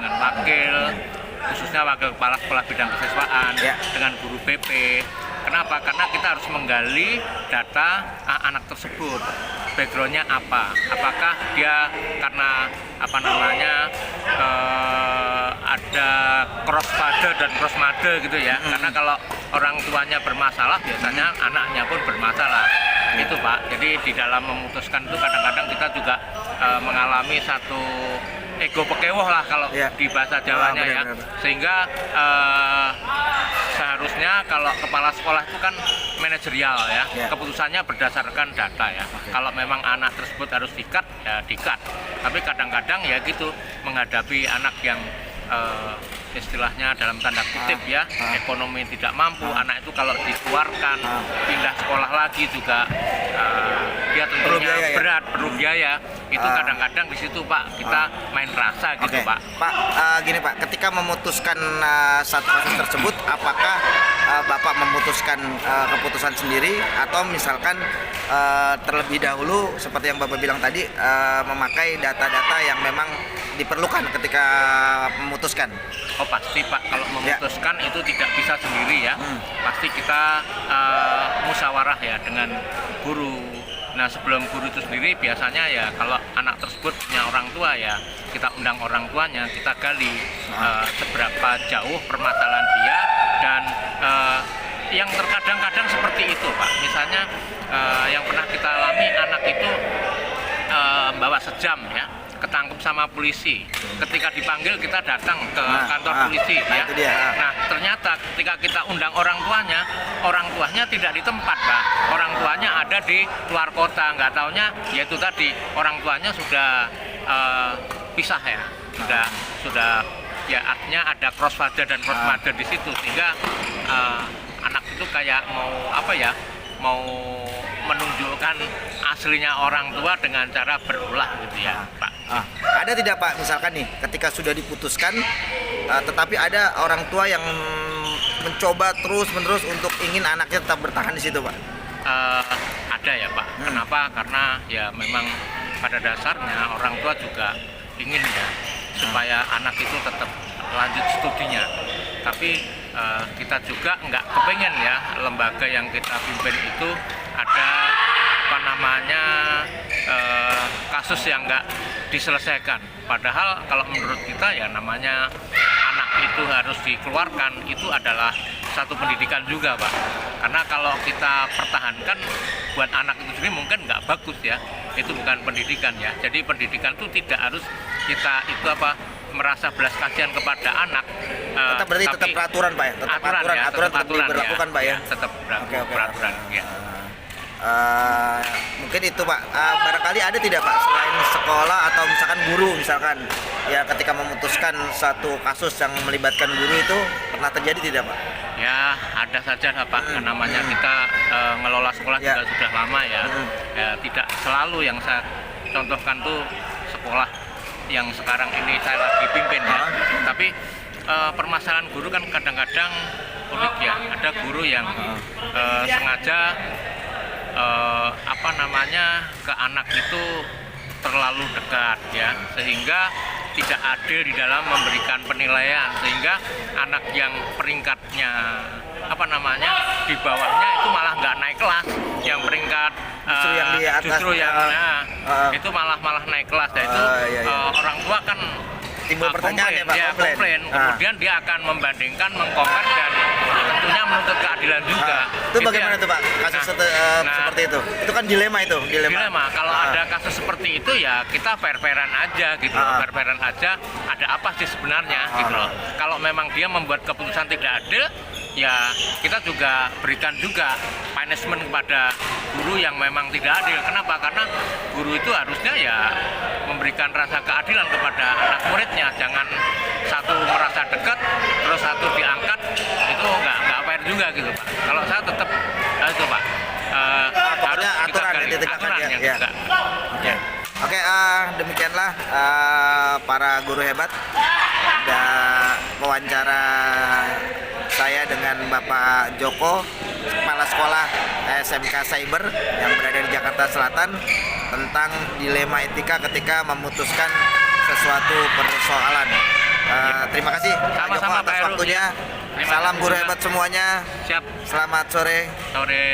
dengan wakil, khususnya wakil kepala sekolah bidang kesiswaan, dengan guru PP. Kenapa? Karena kita harus menggali data anak tersebut, backgroundnya apa, apakah dia karena ada cross father dan cross mother gitu ya. Karena kalau orang tuanya bermasalah, biasanya anaknya pun bermasalah. Itu Pak, jadi di dalam memutuskan itu kadang-kadang kita juga mengalami satu ego pekewoh lah kalau di bahasa Jawanya ya. Sehingga seharusnya kalau kepala sekolah itu kan manajerial ya, keputusannya berdasarkan data ya. Kalau memang anak tersebut harus di-cut, ya di-cut. Tapi kadang-kadang ya gitu, menghadapi anak yang istilahnya dalam tanda kutip ya, ekonomi tidak mampu, anak itu kalau dikeluarkan pindah sekolah lagi juga dia tentunya berat, perlu biaya. Itu kadang-kadang di situ Pak kita main rasa gitu Pak. Pak, gini Pak, ketika memutuskan satu kasus tersebut, apakah Bapak memutuskan keputusan sendiri atau misalkan terlebih dahulu seperti yang Bapak bilang tadi, memakai data-data yang memang diperlukan ketika memutuskan? Oh pasti Pak, kalau memutuskan itu tidak bisa sendiri ya. Pasti kita musyawarah ya dengan guru. Nah sebelum guru itu sendiri biasanya ya kalau anak tersebut punya orang tua ya kita undang orang tuanya, kita gali seberapa jauh permasalahan dia dan yang terkadang-kadang seperti itu Pak. Misalnya yang pernah kita alami, anak itu bawa sejam ya, ketangkep sama polisi. Ketika dipanggil kita datang ke kantor polisi ya. Nah ternyata ketika kita undang orang tuanya tidak di tempat Pak. Orang tuanya ada di luar kota. Nggak taunya yaitu tadi orang tuanya sudah pisah ya. Sudah ya, artinya ada cross father dan cross mother di situ, sehingga anak itu kayak mau menunjukkan aslinya orang tua dengan cara berulah gitu ya Pak. Ada tidak Pak, misalkan nih ketika sudah diputuskan tetapi ada orang tua yang mencoba terus-menerus untuk ingin anaknya tetap bertahan di situ Pak? Ada ya Pak. Kenapa? Karena ya memang pada dasarnya orang tua juga ingin ya supaya anak itu tetap lanjut studinya. Tapi kita juga nggak kepengen ya lembaga yang kita pimpin itu ada kasus yang nggak diselesaikan. Padahal kalau menurut kita ya namanya anak itu harus dikeluarkan, itu adalah satu pendidikan juga Pak. Karena kalau kita pertahankan buat anak itu sendiri mungkin nggak bagus ya, itu bukan pendidikan ya. Jadi pendidikan itu tidak harus kita merasa belas kasihan kepada anak. Tetap peraturan Pak ya? Tetap aturan diberlakukan Pak ya? Tetap peraturan ya. Mungkin itu Pak, barangkali ada tidak Pak selain sekolah atau misalkan guru misalkan ya ketika memutuskan satu kasus yang melibatkan guru itu pernah terjadi tidak Pak? Ya ada saja Pak, namanya kita ngelola sekolah juga sudah lama ya. Ya tidak selalu yang saya contohkan tuh sekolah yang sekarang ini saya lagi pimpin ya. Tapi permasalahan guru kan kadang-kadang unik ya. Ada guru yang sengaja ke anak itu terlalu dekat ya, sehingga tidak adil di dalam memberikan penilaian, sehingga anak yang peringkatnya di bawahnya itu malah nggak naik kelas, yang peringkat justru yang itu malah naik kelas. Itu orang tua kan timbul pertanyaan komplain. Kemudian dia akan membandingkan, mengkompar dan tentunya menuntut keadilan juga. Itu bagaimana tuh Pak kasus seperti itu? Itu kan dilema itu. Dilema. Kalau ada kasus seperti itu ya kita fair-fairan aja gitu. Fair-fairan aja. Ada apa sih sebenarnya gitu loh. Kalau memang dia membuat keputusan tidak adil, ya kita juga berikan juga punishment kepada guru yang memang tidak adil. Kenapa? Karena guru itu harusnya ya memberikan rasa keadilan kepada anak muridnya. Jangan satu merasa dekat terus satu diangkat, itu nggak fair juga gitu Pak. Kalau saya tetap itu Pak, pokoknya aturan yang ditegakkan ya. Oke, demikianlah para guru hebat dan wawancara saya dengan Bapak Joko, Kepala Sekolah SMK Cyber yang berada di Jakarta Selatan, tentang dilema etika ketika memutuskan sesuatu persoalan. Terima kasih Pak Joko Sama-sama, atas Pak Heru. waktunya. Terima Salam kasih guru juga. hebat semuanya. Siap. Selamat sore. Sore.